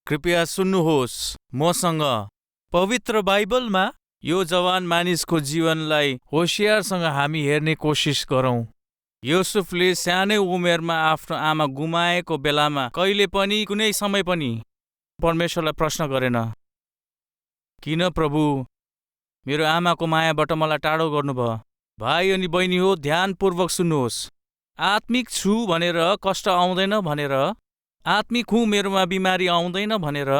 कृपया सुन्नुहोस् मसँग। पवित्र बाइबलमा यो जवान मानिसको जीवनलाई होशियारसँग हामी हेर्ने कोसिस गरौँ। युसुफले सानै उमेरमा आफ्नो आमा गुमाएको बेलामा कहिले पनि कुनै समय पनि परमेश्वरलाई प्रश्न गरेन, किन प्रभु मेरो आमाको मायाबाट मलाई टाढो गर्नुभयो। भाइ अनि बहिनी हो, ध्यानपूर्वक सुन्नुहोस्। आत्मिक छु भनेर कष्ट आउँदैन भनेर, आत्मिक हुँ मेरोमा बिमारी आउँदैन भनेर,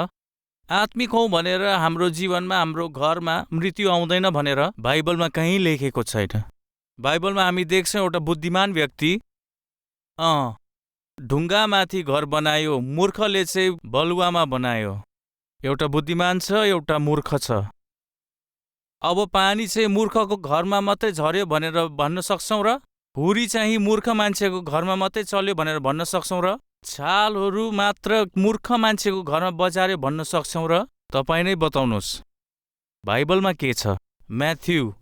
आत्मिक हौ भनेर हाम्रो जीवनमा हाम्रो घरमा मृत्यु आउँदैन भनेर बाइबलमा कहीँ लेखेको छैन। बाइबलमा हामी देख्छौँ एउटा बुद्धिमान व्यक्ति ढुङ्गामाथि घर बनायो, मूर्खले चाहिँ बलुवामा बनायो। एउटा बुद्धिमान छ, एउटा मूर्ख छ। अब पानी चाहिँ मूर्खको घरमा मात्रै झर्यो भनेर भन्न सक्छौँ र हुरी चाहिँ मूर्ख मान्छेको घरमा मात्रै चल्यो भनेर भन्न सक्छौँ र छालहरू मात्र मूर्ख मान्छेको घरमा बजार्यो भन्न सक्छौँ र? तपाईँ नै बताउनुहोस् बाइबलमा के छ। म्याथ्यू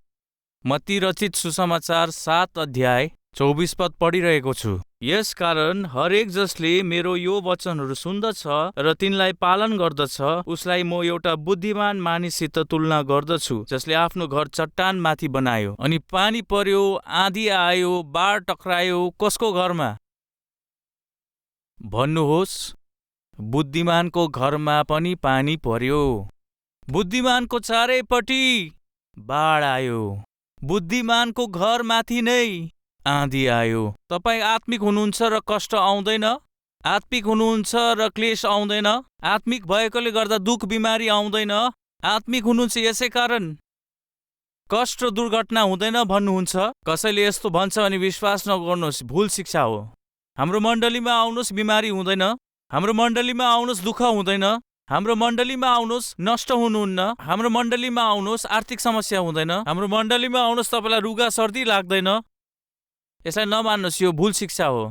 मत्ती रचित सुसमाचार 7 अध्याय 24 पद पढिरहेको छु। यसकारण हरेक जसले मेरो यो वचनहरू सुन्दछ र तिनलाई पालन गर्दछ उसलाई म एउटा बुद्धिमान मानिससित तुलना गर्दछु, जसले आफ्नो घर चट्टान माथि बनायो। अनि पानी पर्यो, आँधी आयो, बाढ टक्रायो, कसको घरमा? भन्नुहोस्। बुद्धिमानको घरमा पनि पानी पर्यो। बुद्धिमानको चारैपट्टि बाढ आयो। बुद्धिमानको घर माथि नै आँधी आयो। तपाईँ आत्मिक हुनुहुन्छ र कष्ट आउँदैन? आत्मिक हुनुहुन्छ र क्लेश आउँदैन? आत्मिक भएकोले गर्दा दुःख बिमारी आउँदैन? आत्मिक हुनुहुन्छ यसै कारण कष्ट दुर्घटना हुँदैन भन्नुहुन्छ? कसैले यस्तो भन्छ भने विश्वास नगर्नुहोस्, भुल शिक्षा हो। हाम्रो मण्डलीमा आउनुहोस्, बिमारी हुँदैन। हाम्रो मण्डलीमा आउनुहोस्, दुःख हुँदैन। हाम्रो मण्डलीमा आउनुहोस्, नष्ट हुनुहुन्न। हाम्रो मण्डलीमा आउनुहोस्, आर्थिक समस्या हुँदैन। हाम्रो मण्डलीमा आउनुहोस्, तपाईँलाई रुगा सर्दी लाग्दैन। यसलाई नमान्नुहोस्, यो भुल शिक्षा हो।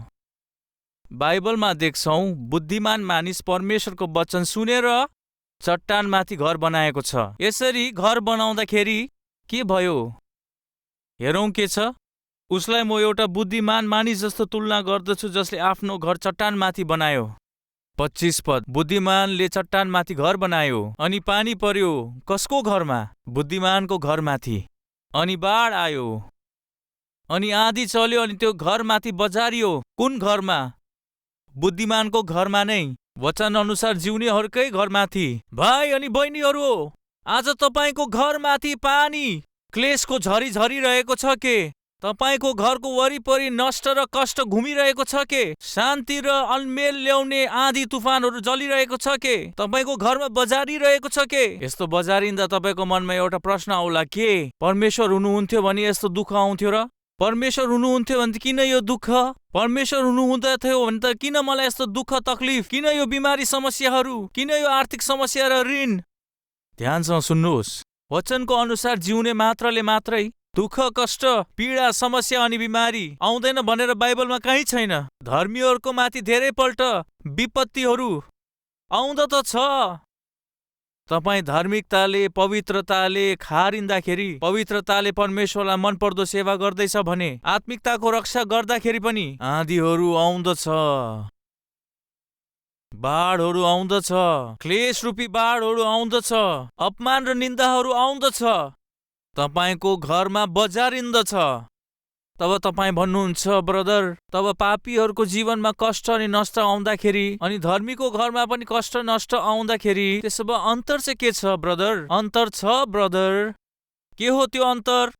बाइबलमा देख्छौँ बुद्धिमान मानिस परमेश्वरको वचन सुनेर चट्टानमाथि घर बनाएको छ। यसरी घर बनाउँदाखेरि के भयो हेरौँ के छ। उसलाई म एउटा बुद्धिमान मानिस जस्तो तुलना गर्दछु, जसले आफ्नो घर चट्टानमाथि बनायो। 25 पद, बुद्धिमानले चट्टानमाथि घर बनायो अनि पानी पर्यो, कसको घरमा? बुद्धिमानको घरमाथि। अनि बाढ आयो अनि आँधी चल्यो अनि त्यो घरमाथि बजारियो। कुन घरमा? बुद्धिमानको घरमा नै, वचन अनुसार जिउनेहरूकै घरमाथि। भाइ अनि बहिनीहरू, आज तपाईँको घरमाथि पानी क्लेशको झरी झरिरहेको छ के? तपाईँको घरको वरिपरि नष्ट र कष्ट घुमिरहेको छ के? शान्ति र अनमेल ल्याउने आँधी तुफानहरू चलिरहेको छ के? तपाईँको घरमा बजारिरहेको छ के? यस्तो बजारिँदा तपाईँको मनमा एउटा प्रश्न आउला, के परमेश्वर हुनुहुन्थ्यो भने यस्तो दुःख आउँथ्यो र? परमेश्वर हुनुहुन्थ्यो भने किन यो दुःख? परमेश्वर हुनुहुँदै थियो भने त किन मलाई यस्तो दुःख तकलिफ? किन यो बिमारी समस्याहरू? किन यो आर्थिक समस्या र ऋण? ध्यानसँग सुन्नुहोस्। वचनको अनुसार जिउने मात्रै दुःख, कष्ट, पीडा, समस्या अनि बिमारी आउँदैन भनेर बाइबलमा कहीँ छैन। धर्मीहरूको माथि धेरैपल्ट विपत्तिहरू आउँदा त छ। तपाईँ धार्मिकताले, पवित्रताले खारिँदाखेरि, पवित्रताले परमेश्वरलाई मनपर्दो सेवा गर्दैछ भने, आत्मिकताको रक्षा गर्दाखेरि पनि आँधीहरू आउँदछ, बाढहरू आउँदछ, क्लेश रूपी बाढहरू आउँदछ, अपमान र निन्दाहरू आउँदछ, तपाईँको घरमा बजारिन्दछ। तब तपाईँ भन्नुहुन्छ, ब्रदर, तब पापीहरूको जीवनमा कष्ट अनि नष्ट आउँदाखेरि अनि धर्मीको घरमा पनि कष्ट नष्ट आउँदाखेरि त्यसो भए अन्तर चाहिँ के छ ब्रदर? अन्तर छ ब्रदर। के हो त्यो अन्तर?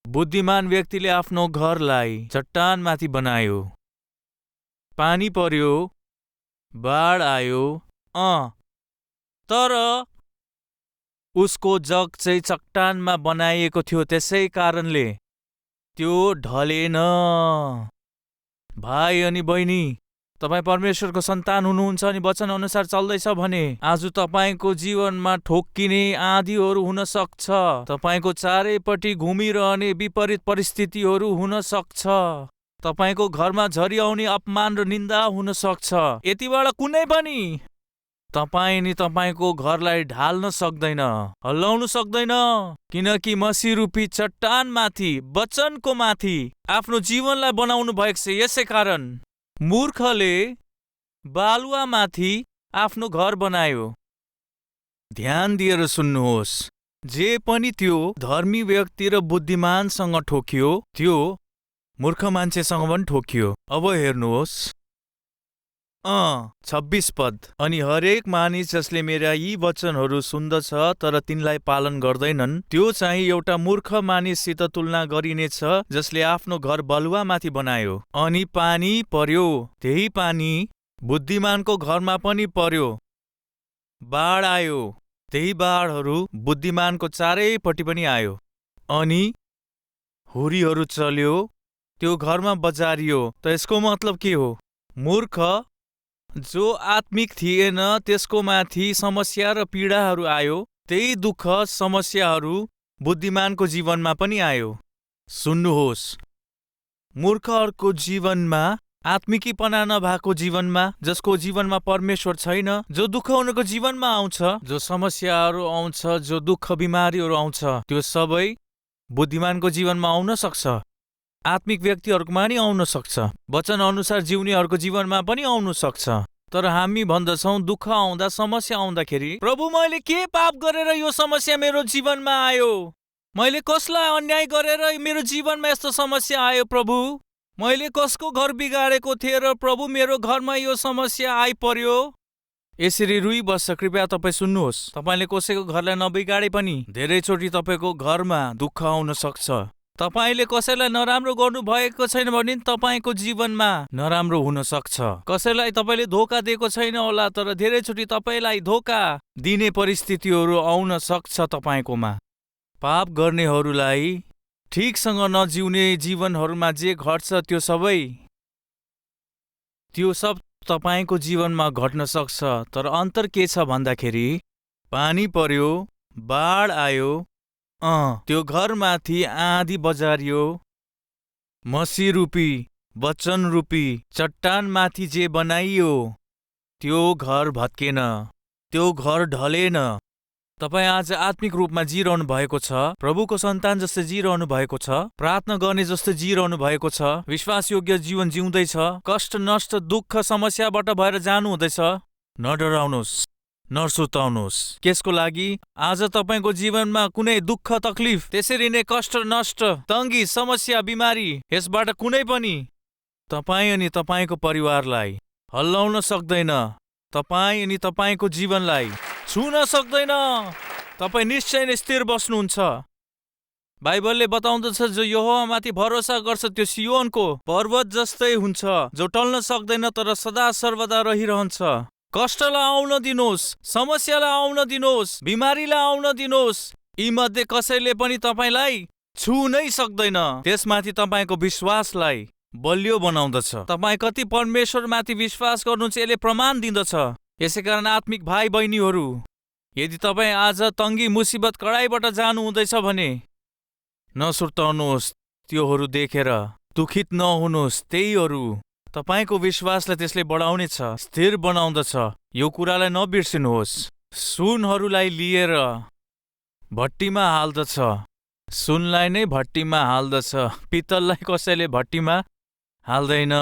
बुद्धिमान व्यक्तिले आफ्नो घरलाई चट्टानमाथि बनायो, पानी पर्यो, बाढ आयो, तर उसको जग चाहिँ चट्टानमा बनाइएको थियो, त्यसै कारणले त्यो ढलेन। भाइ अनि बहिनी, तपाईँ परमेश्वरको सन्तान हुनुहुन्छ अनि वचन अनुसार चल्दैछ भने आज तपाईँको जीवनमा ठोक्किने आँधीहरू हुन सक्छ। तपाईँको चारैपट्टि घुमिरहने विपरीत परिस्थितिहरू हुन सक्छ। तपाईँको घरमा झरिआउने अपमान र निन्दा हुन सक्छ। यतिबाट कुनै पनि तपाईँ नि तपाईँको घरलाई ढाल्न सक्दैन, हल्लाउन सक्दैन, किनकि मसी रूपी चट्टानमाथि, वचनको माथि आफ्नो जीवनलाई बनाउनु भएको छ। यसै कारण मूर्खले बालुवामाथि आफ्नो घर बनायो। ध्यान दिएर सुन्नुहोस्, जे पनि त्यो धर्मी व्यक्ति र बुद्धिमानसँग ठोकियो त्यो मूर्ख मान्छेसँग पनि ठोकियो। अब हेर्नुहोस् 26 पद। अनि हरेक मानिस जसले मेरा यी वचनहरू सुन्दछ तर तिनलाई पालन गर्दैनन्, त्यो चाहिँ एउटा मूर्ख मानिससित तुलना गरिनेछ जसले आफ्नो घर बलुवामाथि बनायो। अनि पानी पर्यो, त्यही पानी बुद्धिमानको घरमा पनि पर्यो। बाढ आयो, त्यही बाढहरू बुद्धिमानको चारैपट्टि पनि आयो। अनि हुरीहरू चल्यो, त्यो घरमा बजारियो। त यसको मतलब के हो? मूर्ख जो आत्मिक थिएन त्यसको माथि समस्या र पीडाहरू आयो। त्यही दुःख समस्याहरू बुद्धिमानको जीवनमा पनि आयो। सुन्नुहोस्, मूर्खहरूको जीवनमा, आत्मिकीपना नभएको जीवनमा, जसको जीवनमा परमेश्वर छैन, जो दुःख उनको जीवनमा आउँछ, जो समस्याहरू आउँछ, जो दुःख बिमारीहरू आउँछ, त्यो सबै बुद्धिमानको जीवनमा आउन सक्छ। आत्मिक व्यक्तिहरूकोमा नि आउन सक्छ। वचन अनुसार जिउनेहरूको जीवनमा पनि आउन सक्छ। तर हामी भन्दछौँ दुःख आउँदा, समस्या आउँदाखेरि, प्रभु मैले के पाप गरेर यो समस्या मेरो जीवनमा आयो? मैले कसलाई अन्याय गरेर मेरो जीवनमा यस्तो समस्या आयो प्रभु? मैले कसको घर बिगाडेको थिएँ र प्रभु मेरो घरमा यो समस्या आइपर्यो? यसरी रुइबस्छ। कृपया तपाईँ सुन्नुहोस्, तपाईँले कसैको घरलाई नबिगाडे पनि धेरैचोटि तपाईँको घरमा दुःख आउन सक्छ। तपाईँले कसैलाई नराम्रो गर्नु भएको छैन भने तपाईँको जीवनमा नराम्रो हुन सक्छ। कसैलाई तपाईँले धोका दिएको छैन होला, तर धेरैचोटि तपाईँलाई धोका दिने परिस्थितिहरू आउन सक्छ तपाईँकोमा। पाप गर्नेहरूलाई, ठिकसँग नजिउने जीवनहरूमा जे घट्छ त्यो सब तपाईँको जीवनमा घट्न सक्छ। तर अन्तर के छ भन्दाखेरि, पानी पर्यो, बाढ आयो, त्यो घरमाथि आँधी बजारियो, मसी रूपी, वचन रूपी चट्टानमाथि जे बनाइयो त्यो घर भत्केन, त्यो घर ढलेन। तपाईँ आज आत्मिक रूपमा जिरहनु भएको छ, प्रभुको सन्तान जस्तै जिरहनु भएको छ, प्रार्थना गर्ने जस्तो जिरहनु भएको छ, विश्वासयोग्य जीवन जिउँदैछ, कष्ट नष्ट दुःख समस्याबाट भएर जानु हुँदैछ। नडराउनुहोस्, नसुर्ताउनुहोस्। त्यसको लागि आज तपाईँको जीवनमा कुनै दुःख तकलिफ, त्यसरी नै कष्ट नष्ट तङ्गी समस्या बिमारी, यसबाट कुनै पनि तपाईँ अनि तपाईँको परिवारलाई हल्लाउन सक्दैन। तपाईँ अनि तपाईँको जीवनलाई छुन सक्दैन। तपाईँ निश्चय नै स्थिर बस्नुहुन्छ। बाइबलले बताउँदछ जो यहोवामाथि भरोसा गर्छ त्यो सियोनको पर्वत जस्तै हुन्छ, जो टल्न सक्दैन तर सदा सर्वदा रहिरहन्छ। कष्टलाई आउन दिनुहोस्, समस्यालाई आउन दिनुहोस्, बिमारीलाई आउन दिनुहोस्, यी मध्ये कसैले पनि तपाईँलाई छु नै सक्दैन। त्यसमाथि तपाईँको विश्वासलाई बलियो बनाउँदछ। तपाईँ कति परमेश्वरमाथि विश्वास गर्नुहुन्छ यसले प्रमाण दिँदछ। यसैकारण आत्मिक भाइ बहिनीहरू, यदि तपाईँ आज तङ्गी मुसिबत कडाइबाट जानु हुँदैछ भने नसुर्ताउनुहोस्। त्योहरू देखेर दुखित नहुनुहोस्। त्यहीहरू तपाईँको विश्वासलाई त्यसले बढाउनेछ, स्थिर बनाउँदछ। यो कुरालाई नबिर्सिनुहोस्। सुनहरूलाई लिएर भट्टीमा हाल्दछ, सुनलाई नै भट्टीमा हाल्दछ, पित्तललाई कसैले भट्टीमा हाल्दैन।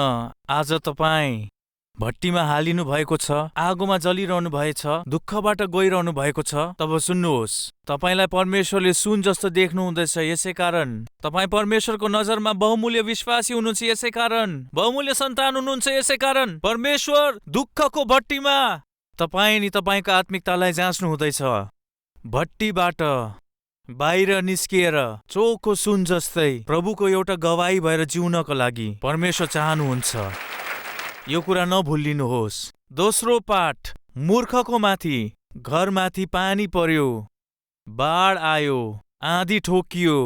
आज तपाईँ भट्टीमा हालिनु भएको छ, आगोमा जलिरहनु भएछ, दुःखबाट गइरहनु भएको छ। तब सुन्नुहोस्, तपाईँलाई परमेश्वरले सुन जस्तो देख्नु हुँदैछ। यसैकारण तपाईँ परमेश्वरको नजरमा बहुमूल्य विश्वासी हुनुहुन्छ। यसैकारण बहुमूल्य सन्तान हुनुहुन्छ। यसैकारण परमेश्वर दुःखको भट्टीमा तपाईँ अनि तपाईँको आत्मिकतालाई जाँच्नु हुँदैछ। भट्टीबाट बाहिर निस्किएर चोखो सुन जस्तै प्रभुको एउटा गवाही भएर जिउनको लागि परमेश्वर चाहनुहुन्छ। यो कुरा नभुलिनुहोस्। दोस्रो पाठ, मूर्खको माथि घरमाथि पानी पर्यो, बाढ आयो, आँधी ठोकियो,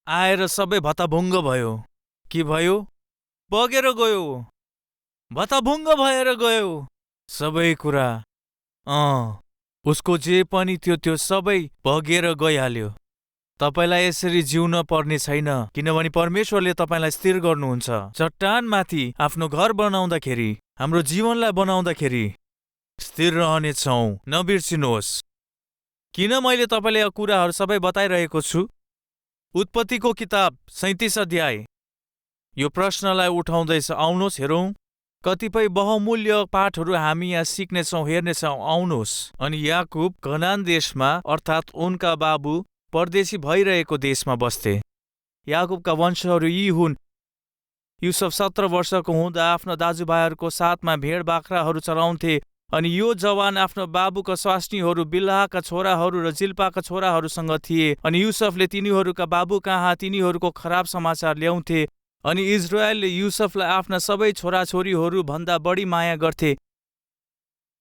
आएर सबै भताभुङ्ग भयो। के भयो? बगेर गयो, भताभुङ्ग भएर गयो सबै कुरा। उसको जे पनि थियो त्यो सबै बगेर गइहाल्यो। तपाईँलाई यसरी जिउन पर्ने छैन, किनभने परमेश्वरले तपाईँलाई स्थिर गर्नुहुन्छ। चट्टानमाथि आफ्नो घर बनाउँदाखेरि, हाम्रो जीवनलाई बनाउँदाखेरि स्थिर रहनेछौँ। नबिर्सिनुहोस्। किन मैले तपाईँलाई यो कुराहरू सबै बताइरहेको छु? उत्पत्तिको किताब 37 अध्याय यो प्रश्नलाई उठाउँदैछ। आउनुहोस् हेरौँ। कतिपय बहुमूल्य पाठहरू हामी यहाँ सिक्नेछौँ, हेर्नेछौँ। आउनुहोस्। अनि याकुब कनान देशमा अर्थात् उनका बाबु परदेशी भइरहेको देशमा बस्थे। याकुबका वंशहरू यी हुन्। युसुफ 17 वर्षको हुँदा आफ्ना दाजुभाइहरूको साथमा भेड बाख्राहरू चराउँथे। अनि यो जवान आफ्नो बाबुका स्वास्नीहरू बिल्हाका छोराहरू र जिल्पाका छोराहरूसँग थिए। अनि युसुफले तिनीहरूका बाबु कहाँ तिनीहरूको खराब समाचार ल्याउँथे। अनि इजरायलले युसुफलाई आफ्ना सबै छोराछोरीहरू भन्दा बढी माया गर्थे,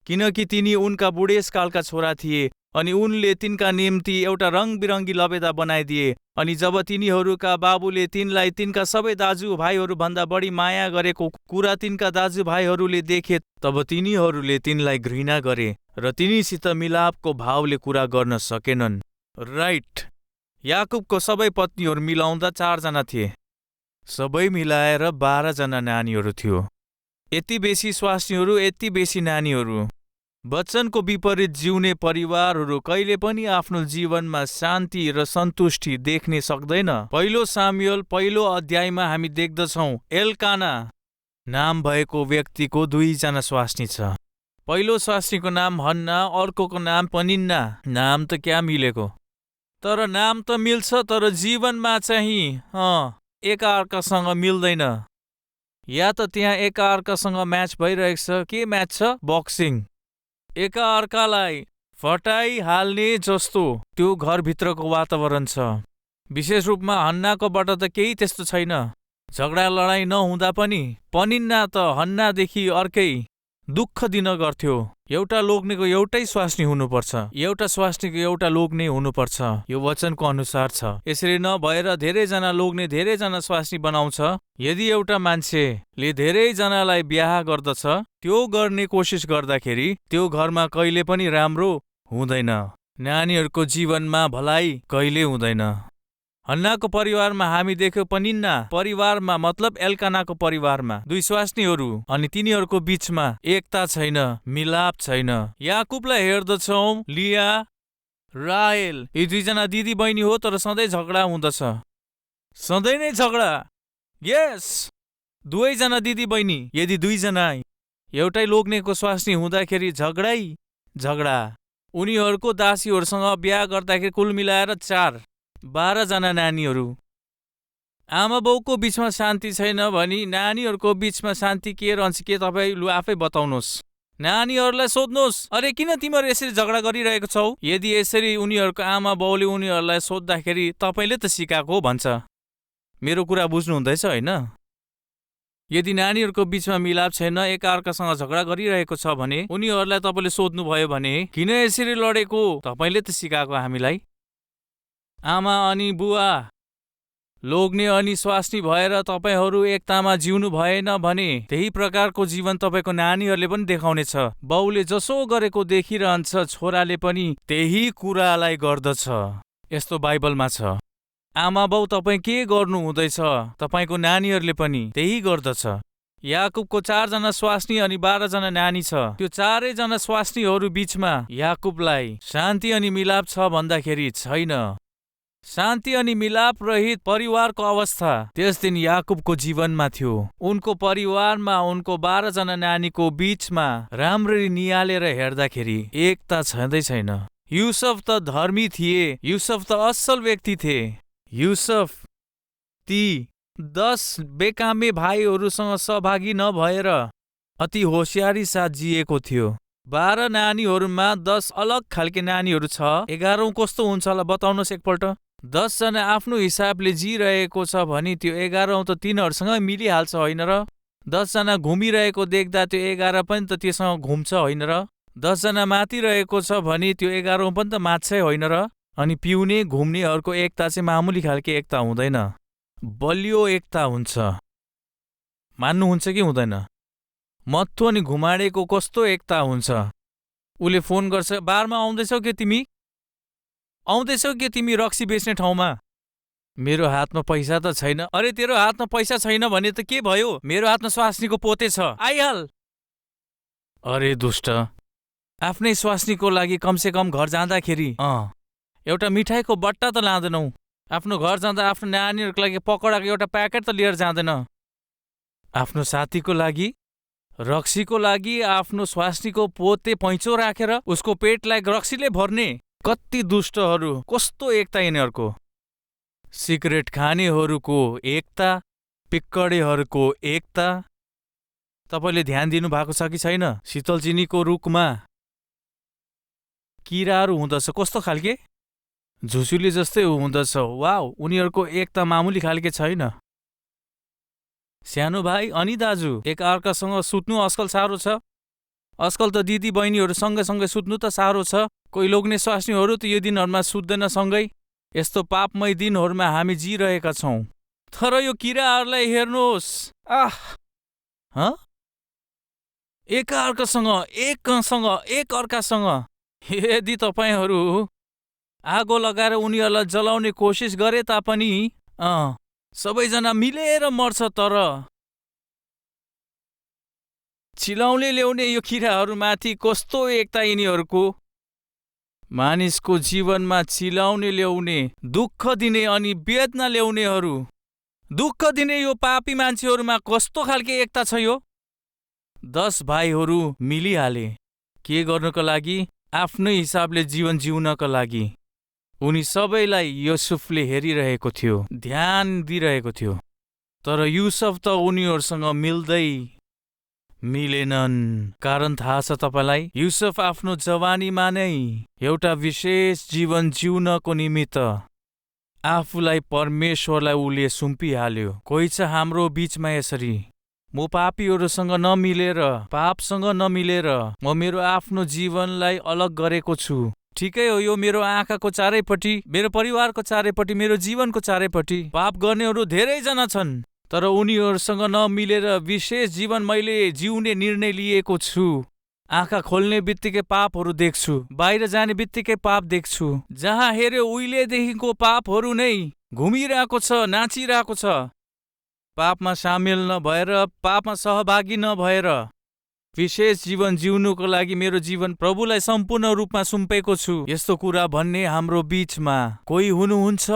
किनकि तिनी उनका बुढेसकालका छोरा थिए। अनि उनले तिनका निम्ति एउटा रङबिरङ्गी लबेदा बनाइदिए। अनि जब तिनीहरूका बाबुले तिनलाई तिनका सबै दाजुभाइहरू भन्दा बढी माया गरेको कुरा तिनका दाजुभाइहरूले देखे, तब तिनीहरूले तिनलाई घृणा गरे र तिनीसित मिलापको भावले कुरा गर्न सकेनन्। राइट। याकुबको सबै पत्नीहरू मिलाउँदा 4 जना थिए। सबै मिलाएर 12 जना नानीहरू थियो। यति बेसी स्वास्नीहरू, यति बेसी नानीहरू। वचनको विपरीत जिउने परिवारहरू कहिले पनि आफ्नो जीवनमा शान्ति र सन्तुष्टि देख्न सक्दैन। पहिलो सामुएल 1 अध्यायमा हामी देख्दछौँ एल्काना नाम भएको व्यक्तिको 2 जना स्वास्नी छ। पहिलो स्वास्नीको नाम हन्ना, अर्कोको नाम पनिन्ना। नाम त क्या मिलेको, तर नाम त मिल्छ, तर जीवनमा चाहिँ एकाअर्कासँग मिल्दैन। या त त्यहाँ एकाअर्कासँग म्याच भइरहेको छ। के म्याच छ? बक्सिङ। एकाअर्कालाई फटाइहाल्ने जस्तो त्यो घरभित्रको वातावरण छ। विशेष रूपमा हन्नाकोबाट त केही त्यस्तो छैन। झगडा लडाइँ नहुँदा पनि पनिन्ना त हन्नादेखि अर्कै दुःख दिन गर्थ्यो। एउटा लोग्नेको एउटै स्वास्नी हुनुपर्छ, एउटा स्वास्नीको एउटा लोग्ने हुनुपर्छ, यो वचनको अनुसार छ। यसरी नभएर धेरैजना लोग्ने धेरैजना स्वास्नी बनाउँछ। यदि एउटा मान्छेले धेरैजनालाई बिहा गर्दछ, त्यो गर्ने कोसिस गर्दाखेरि त्यो घरमा कहिले पनि राम्रो हुँदैन। नानीहरूको जीवनमा भलाइ कहिले हुँदैन। हन्नाको परिवारमा हामी देख्यौँ पनिन्ना परिवारमा मतलब एल्कानाको परिवारमा 2 स्वास्नीहरू, अनि तिनीहरूको बीचमा एकता छैन, मिलाप छैन। याकुबलाई हेर्दछौँ लिया, राहेल, यी 2 जना दिदी बहिनी हो, तर सधैँ झगडा हुँदछ। सधैँ नै झगडा। यस, 2 जना दिदी बहिनी। यदि 2 जना एउटै लोग्नेको स्वास्नी हुँदाखेरि झगडा। उनीहरूको दासीहरूसँग बिहा गर्दाखेरि कुल मिलाएर 12 जना नानीहरू। आमा बाउको बीचमा शान्ति छैन भनी नानीहरूको बीचमा शान्ति के रहन्छ, के तपाईँ लु आफै बताउनुहोस्। नानीहरूलाई सोध्नुहोस्, अरे किन तिमीहरू यसरी झगडा गरिरहेको छौ? यदि यसरी उनीहरूको आमा बाउले उनीहरूलाई सोद्धाखेरि तपाईँले त सिकाएको भन्छ। मेरो कुरा बुझ्नु हुँदैछ होइन? यदि नानीहरूको बीचमा मिलाप छैन, एकाअर्कासँग झगडा गरिरहेको छ भने उनीहरूलाई तपाईँले सोध्नुभयो भने किन यसरी लडेको? तपाईँले त सिकाएको हामीलाई। आमा अनि बुवा, लोग्ने अनि स्वास्नी भएर तपाईँहरू एकतामा जिउनु भएन भने त्यही प्रकारको जीवन तपाईँको नानीहरूले पनि देखाउनेछ। बाउले जसो गरेको देखिरहन्छ, छोराले पनि त्यही कुरालाई गर्दछ। यस्तो बाइबलमा छ। आमा बाउ तपाईँ के गर्नु हुँदैछ, तपाईँको नानीहरूले पनि त्यही गर्दछ। याकुबको 4 जना स्वास्नी अनि 12 जना नानी छ। त्यो 4 जना स्वास्नीहरू बीचमा याकुबलाई शान्ति अनि मिलाप छ भन्दाखेरि छैन। शान्ति अनि मिलाप रहित परिवारको अवस्था त्यस दिन याकुबको जीवनमा थियो। उनको परिवारमा उनको 12 जना नानीको बीचमा राम्ररी निहालेर हेर्दाखेरि एकता छँदै छैन। युसुफ त धर्मी थिए, युसुफ त असल व्यक्ति थिए। युसुफ ती 10 बेकामे भाइहरूसँग सहभागी नभएर अति होसियारी साथ जिएको थियो। 12 नानीहरूमा 10 अलग खालके नानीहरू छ। 11औं कस्तो हुन्छ होला बताउनुहोस् एकपल्ट। 10 जना आफ्नो हिसाबले जिरहेको छ भने त्यो 11औं त तिनीहरूसँग मिलिहाल्छ होइन र? 10 जना घुमिरहेको देख्दा त्यो 11 पनि त त्योसँग घुम्छ होइन र? 10 जना मातिरहेको छ भने त्यो 11औं पनि त मात्छै होइन र? अनि पिउने घुम्नेहरूको एकता चाहिँ मामुली खालके एकता हुँदैन, बलियो एकता हुन्छ। मान्नुहुन्छ कि हुँदैन? मत्थु अनि घुमाडेको कस्तो एकता हुन्छ। उसले फोन गर्छ, बारमा आउँदैछौ के तिमी? आउँदैछौ के तिमी रक्सी बेच्ने ठाउँमा? मेरो हातमा पैसा त छैन। अरे तेरो हातमा पैसा छैन भने त के भयो? मेरो हातमा स्वास्नीको पोते छ, आइहाल। अरे दुष्ट, आफ्नै स्वास्नीको लागि कमसेकम घर जाँदाखेरि एउटा मिठाईको बट्टा त लाँदैनौ। आफ्नो घर जाँदा आफ्नो नानीहरूको लागि पकौडाको एउटा प्याकेट त लिएर जाँदैन। आफ्नो साथीको लागि रक्सीको लागि आफ्नो स्वास्नीको पोते पैँचो राखेर उसको पेटलाई रक्सीले भर्ने कति दुष्टहरू, कस्तो एकता यिनीहरूको। सिगरेट खानेहरूको एकता, पिक्कडेहरूको एकता। तपाईँले ध्यान दिनुभएको छ कि छैन? शीतलचिनीको रुखमा किराहरू हुँदछ, कस्तो खालके? झुसुली जस्तै हुँदछ। वाउ, उनीहरूको एकता मामुली खालके छैन। सानो भाइ अनि दाजु एकअर्कासँग सुत्नु आजकल साह्रो छ। आजकल त दिदी बहिनीहरू सँगै सुत्नु त साह्रो छ। कोही लोग्ने स्वास्नीहरू त यो दिनहरूमा सुत्दैन सँगै। यस्तो पापमय दिनहरूमा हामी जिरहेका छौँ। तर यो किराहरूलाई हेर्नुहोस्, एकअर्कासँग यदि तपाईँहरू आगो लगाएर उनीहरूलाई जलाउने कोसिस गरे तापनि सबैजना मिलेर मर्छ। तर चिलाउने ल्याउने यो किराहरूमाथि कस्तो एकता यिनीहरूको। मानिसको जीवनमा चिलाउने ल्याउने, दुःख दिने अनि वेदना ल्याउनेहरू, दुःख दिने यो पापी मान्छेहरूमा कस्तो खालके एकता छ यो। 10 भाइहरू मिलिहाले के गर्नको लागि? आफ्नै हिसाबले जीवन जिउनका लागि। उनी सबैलाई युसुफले हेरिरहेको थियो, ध्यान दिइरहेको थियो। तर युसुफ त उनीहरूसँग मिलेनन्। कारण थाहा छ तपाईँलाई? युसुफ आफ्नो जवानीमा नै एउटा विशेष जीवन जिउनको निमित्त आफूलाई परमेश्वरलाई उसले सुम्पिहाल्यो। कोही छ हाम्रो बीचमा यसरी, म पापीहरूसँग नमिलेर, पापसँग नमिलेर म मेरो आफ्नो जीवनलाई अलग गरेको छु। ठिकै हो, यो मेरो आँखाको चारैपट्टि, मेरो परिवारको चारैपट्टि, मेरो जीवनको चारैपट्टि पाप गर्नेहरू धेरैजना छन्। तर उनीहरूसँग नमिलेर विशेष जीवन मैले जिउने निर्णय लिएको छु। आँखा खोल्ने बित्तिकै पापहरू देख्छु, बाहिर जाने बित्तिकै पाप देख्छु। जहाँ हेऱ्यो उहिलेदेखिको पापहरू नै घुमिरहेको छ, नाचिरहेको छ। पापमा सामेल नभएर, पापमा सहभागी नभएर विशेष जीवन जिउनुको लागि मेरो जीवन प्रभुलाई सम्पूर्ण रूपमा सुम्पेको छु। यस्तो कुरा भन्ने हाम्रो बीचमा कोही हुनुहुन्छ?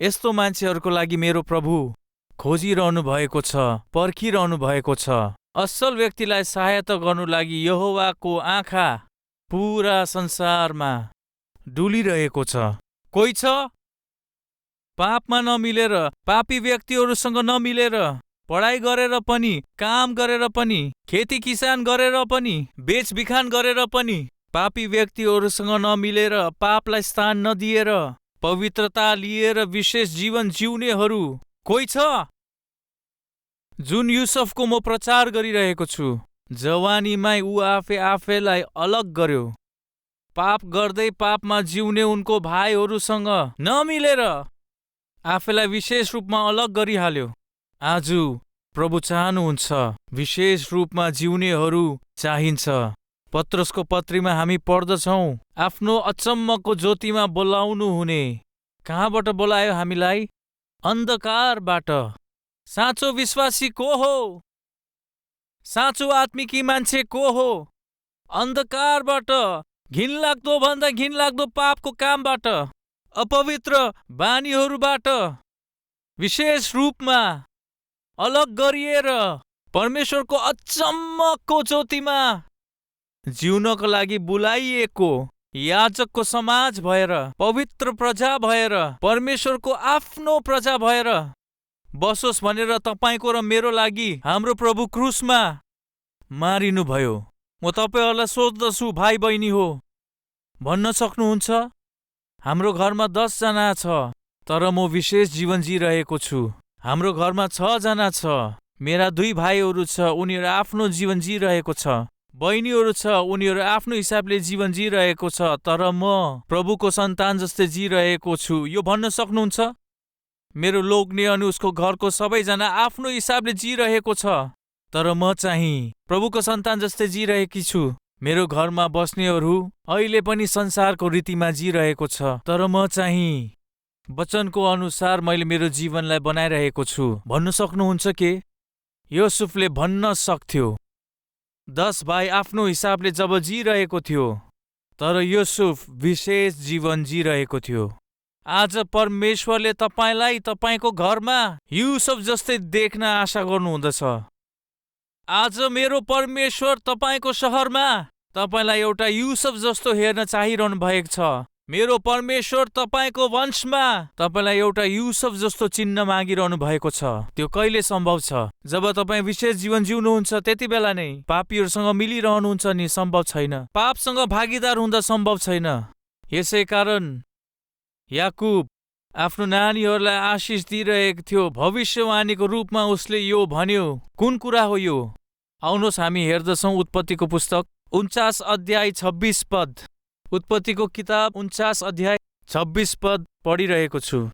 यस्तो मान्छेहरूको लागि मेरो प्रभु खोजिरहनु भएको छ, पर्खिरहनु भएको छ। असल व्यक्तिलाई सहायता गर्नु लागि यहोवाको आँखा पुरा संसारमा डुलिरहेको छ। कोही छ? पापमा नमिलेर, पापी व्यक्तिहरूसँग नमिलेर, पढाइ गरेर पनि, काम गरेर पनि, खेती किसान गरेर पनि, बेचबिखान गरेर पनि, पापी व्यक्तिहरूसँग नमिलेर, पापलाई स्थान नदिएर, पवित्रता लिएर विशेष जीवन जिउनेहरू कोही छ? जुन युसुफको म प्रचार गरिरहेको छु। जवानीमै ऊ आफैलाई अलग गर्यो। पाप गर्दै पापमा जिउने उनको भाइहरूसँग नमिलेर आफैलाई विशेष रूपमा अलग गरिहाल्यो। आज प्रभु चाहनुहुन्छ विशेष रूपमा जिउनेहरू चाहिन्छ। पत्रसको पत्रीमा हामी पढ्दछौँ, आफ्नो अचम्मको ज्योतिमा बोलाउनु हुने। कहाँबाट बोलायो हामीलाई? अन्धकारबाट। साँचो विश्वासी को हो? साँचो आत्मिकी मान्छे को हो? अन्धकारबाट, घिनलाग्दो भन्दा घिनलाग्दो पापको कामबाट, अपवित्र बानीहरूबाट विशेष रूपमा अलग गरिएर परमेश्वरको अचम्मको ज्योतिमा जिउनको लागि बोलाइएको याजकको समाज भएर, पवित्र प्रजा भएर, परमेश्वरको आफ्नो प्रजा भएर बसोस् भनेर तपाईँको र मेरो लागि हाम्रो प्रभु क्रुसमा मारिनुभयो। म तपाईँहरूलाई सोध्दछु, भाइ बहिनी हो, भन्न सक्नुहुन्छ? हाम्रो घरमा 10 जना छ, तर म विशेष जीवन जिरहेको छु। हाम्रो घरमा 6 जना छ, मेरा 2 भाइहरू छ, उनीहरू आफ्नो जीवन जिरहेको छ। बहिनीहरू छ, उनीहरू आफ्नो हिसाबले जीवन जिरहेको छ। तर म प्रभुको सन्तान जस्तै जिरहेको छु। यो भन्न सक्नुहुन्छ? मेरो लोग्ने अनि उसको घरको सबैजना आफ्नो हिसाबले जिरहेको छ, तर म चाहिँ प्रभुको सन्तान जस्तै जिरहेकी छु। मेरो घरमा बस्नेहरू अहिले पनि संसारको रीतिमा जिरहेको छ, तर म चाहिँ वचनको अनुसार मैले मेरो जीवनलाई बनाइरहेको छु। भन्न सक्नुहुन्छ के? युसुफले भन्न सक्थ्यो। 10 भाइ आफ्नो हिसाबले जब जिरहेको थियो, तर युसुफ विशेष जीवन जिरहेको थियो। आज परमेश्वरले तपाईँलाई तपाईँको घरमा युसुफ जस्तै देख्न आशा गर्नुहुँदछ। आज मेरो परमेश्वर तपाईँको सहरमा तपाईँलाई एउटा युसुफ जस्तो हेर्न चाहिरहनु भएको छ। मेरो परमेश्वर तपाईँको वंशमा तपाईँलाई एउटा युसुफ जस्तो चिन्ह मागिरहनु भएको छ। त्यो कहिले सम्भव छ? जब तपाईँ विशेष जीवन जिउनुहुन्छ त्यति बेला नै। पापीहरूसँग मिलिरहनुहुन्छ नि सम्भव छैन। पापसँग भागीदार हुँदा सम्भव छैन। यसै कारण याकुब आफ्नो नानीहरूलाई आशिष दिइरहेको थियो। भविष्यवाणीको रूपमा उसले यो भन्यो। कुन कुरा हो यो? आउनुहोस् हामी हेर्दछौँ उत्पत्तिको पुस्तक 49 अध्याय 26 पद। उत्पत्तिको किताब 49 अध्याय 26 पद पढिरहेको छु।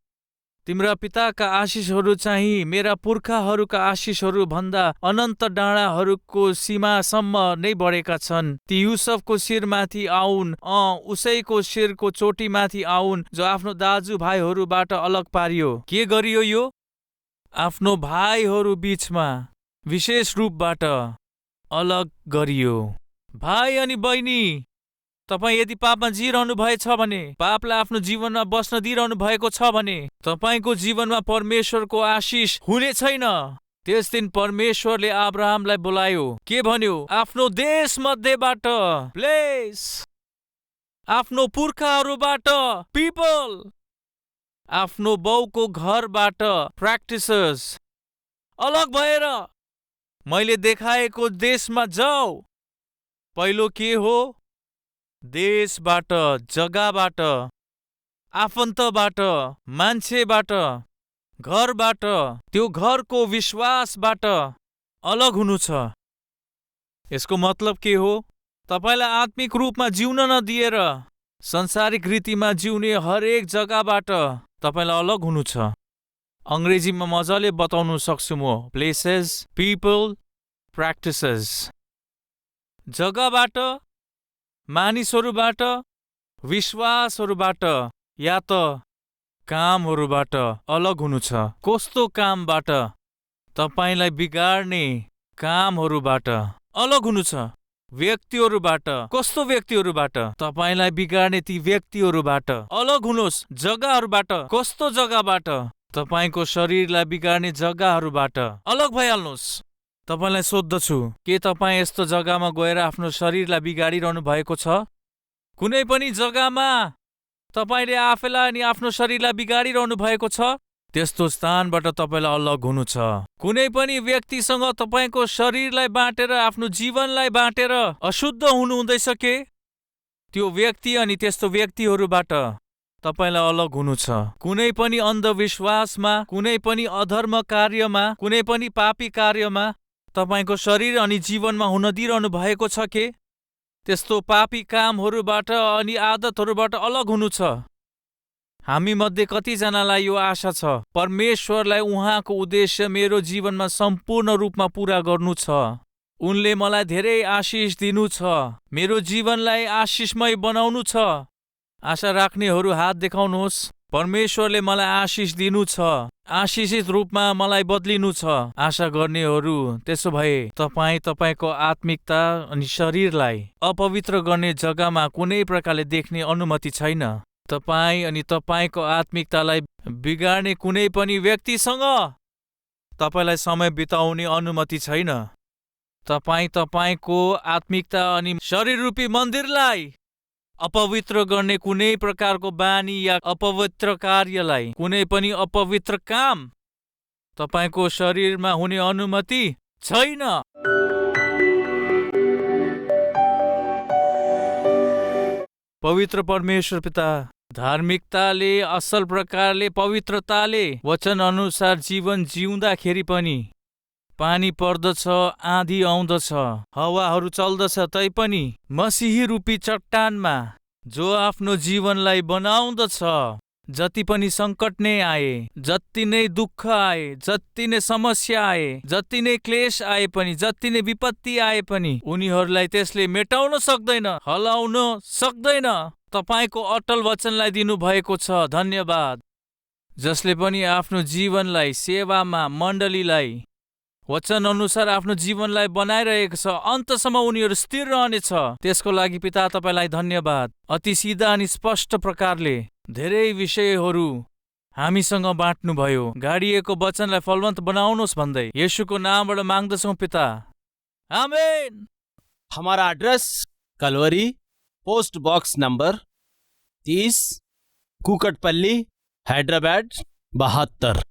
तिम्रा पिताका आशिषहरू चाहिँ मेरा पुर्खाहरूका आशिषहरू भन्दा अनन्त डाँडाहरूको सीमासम्म नै बढेका छन्। ती युसुफको शिरमाथि आउन्, उसैको शिरको चोटीमाथि आउन्, जो आफ्नो दाजुभाइहरूबाट अलग पारियो। के गरियो यो? आफ्नो भाइहरू बीचमा विशेष रूपबाट अलग गरियो। भाइ अनि बहिनी, तपाईँ यदि पापमा जिरहनु भएछ भने, पापलाई आफ्नो जीवनमा बस्न दिइरहनु भएको छ भने तपाईँको जीवनमा परमेश्वरको आशिष हुने छैन। त्यस दिन परमेश्वरले अब्राहमलाई बोलायो। के भन्यो? आफ्नो देश मध्येबाट, प्लेस, आफ्नो पुर्खाहरूबाट, पिपल, आफ्नो बाउको घरबाट, प्र्याक्टिसेस, अलग भएर मैले देखाएको देशमा जाऊ। पहिलो के हो? देशबाट, जग्गाबाट, आफन्तबाट, मान्छेबाट, घरबाट, त्यो घरको विश्वासबाट अलग हुनु छ। यसको मतलब के हो? तपाईँलाई आत्मिक रूपमा जिउन नदिएर संसारिक रीतिमा जिउने हरेक जग्गाबाट तपाईँलाई अलग हुनु छ। अङ्ग्रेजीमा मजाले बताउनु सक्छु म। Places, people, practices. जग्गाबाट, मानिसहरूबाट, विश्वासहरूबाट या त कामहरूबाट अलग हुनु छ। कस्तो कामबाट? तपाईँलाई बिगार्ने कामहरूबाट अलग हुनु छ। व्यक्तिहरूबाट। कस्तो व्यक्तिहरूबाट? तपाईँलाई बिगार्ने ती व्यक्तिहरूबाट अलग हुनुहोस्। जग्गाहरूबाट। कस्तो जग्गाबाट? तपाईँको शरीरलाई बिगार्ने जग्गाहरूबाट अलग भइहाल्नुहोस्। तपाईँलाई सोध्दछु, के तपाईँ यस्तो जग्गामा गएर आफ्नो शरीरलाई बिगाडिरहनु भएको छ? कुनै पनि जग्गामा तपाईँले आफैलाई अनि आफ्नो शरीरलाई बिगाडिरहनु भएको छ? त्यस्तो स्थानबाट तपाईँलाई अलग हुनु छ। कुनै पनि व्यक्तिसँग तपाईँको शरीरलाई बाँटेर, आफ्नो जीवनलाई बाँटेर अशुद्ध हुनु हुँदैछ के? त्यो व्यक्ति अनि त्यस्तो व्यक्तिहरूबाट तपाईँलाई अलग हुनु छ। कुनै पनि अन्धविश्वासमा, कुनै पनि अधर्म कार्यमा, कुनै पनि पापी कार्यमा तपाईँको शरीर अनि जीवनमा हुन दिइरहनु भएको छ के? त्यस्तो पापी कामहरूबाट अनि आदतहरूबाट अलग हुनु छ। हामी मध्ये कतिजनालाई यो आशा छ, परमेश्वरलाई उहाँको उद्देश्य मेरो जीवनमा सम्पूर्ण रूपमा पूरा गर्नु छ। उनले मलाई धेरै आशिष दिनु छ। मेरो जीवनलाई आशिषमय बनाउनु छ। आशा राख्नेहरू हात देखाउनुहोस्। परमेश्वरले मलाई आशिष दिनु छ। आशिषित रूपमा मलाई बदलिनु छ। आशा गर्नेहरू, त्यसो भए तपाईँको आत्मिकता अनि शरीरलाई अपवित्र गर्ने जग्गामा कुनै प्रकारले देख्ने अनुमति छैन। तपाईँ अनि तपाईँको आत्मिकतालाई बिगार्ने कुनै पनि व्यक्तिसँग तपाईँलाई समय बिताउने अनुमति छैन। तपाईँको आत्मिकता अनि शरीररूपी मन्दिरलाई अपवित्र गर्ने कुनै प्रकारको बानी या अपवित्र कार्यलाई, कुनै पनि अपवित्र काम तपाईँको शरीरमा हुने अनुमति छैन। पवित्र परमेश्वर पिता, धार्मिकताले, असल प्रकारले, पवित्रताले वचन अनुसार जीवन जिउँदाखेरि पनि पानी पर्दछ, आँधी आउँदछ, हावाहरू चल्दछ, तैपनि मसीही रूपी चट्टानमा जो आफ्नो जीवनलाई बनाउँदछ, जति पनि सङ्कट नै आए, जति नै दुःख आए, जति नै समस्या आए, जति नै क्लेश आए पनि, जति नै विपत्ति आए पनि उनीहरूलाई त्यसले मेटाउन सक्दैन, हलाउन सक्दैन। तपाईँको अटल वचनलाई दिनुभएको छ। धन्यवाद। जसले पनि आफ्नो जीवनलाई सेवामा, मण्डलीलाई वचन अनुसार आफ्नो जीवनलाई बनाइरहेको छ, अन्तसम्म उनीहरू स्थिर रहनेछ। त्यसको लागि पिता तपाईँलाई धन्यवाद। अति सिधा अनि स्पष्ट प्रकारले धेरै विषयहरू हामीसँग बाँट्नुभयो। गाडिएको वचनलाई फलवन्त बनाउनुहोस् भन्दै येशूको नामबाट माग्दछौँ पिता, आमेन। हमारा address Calvary, post box number 30, Kukatpally, Hyderabad 72।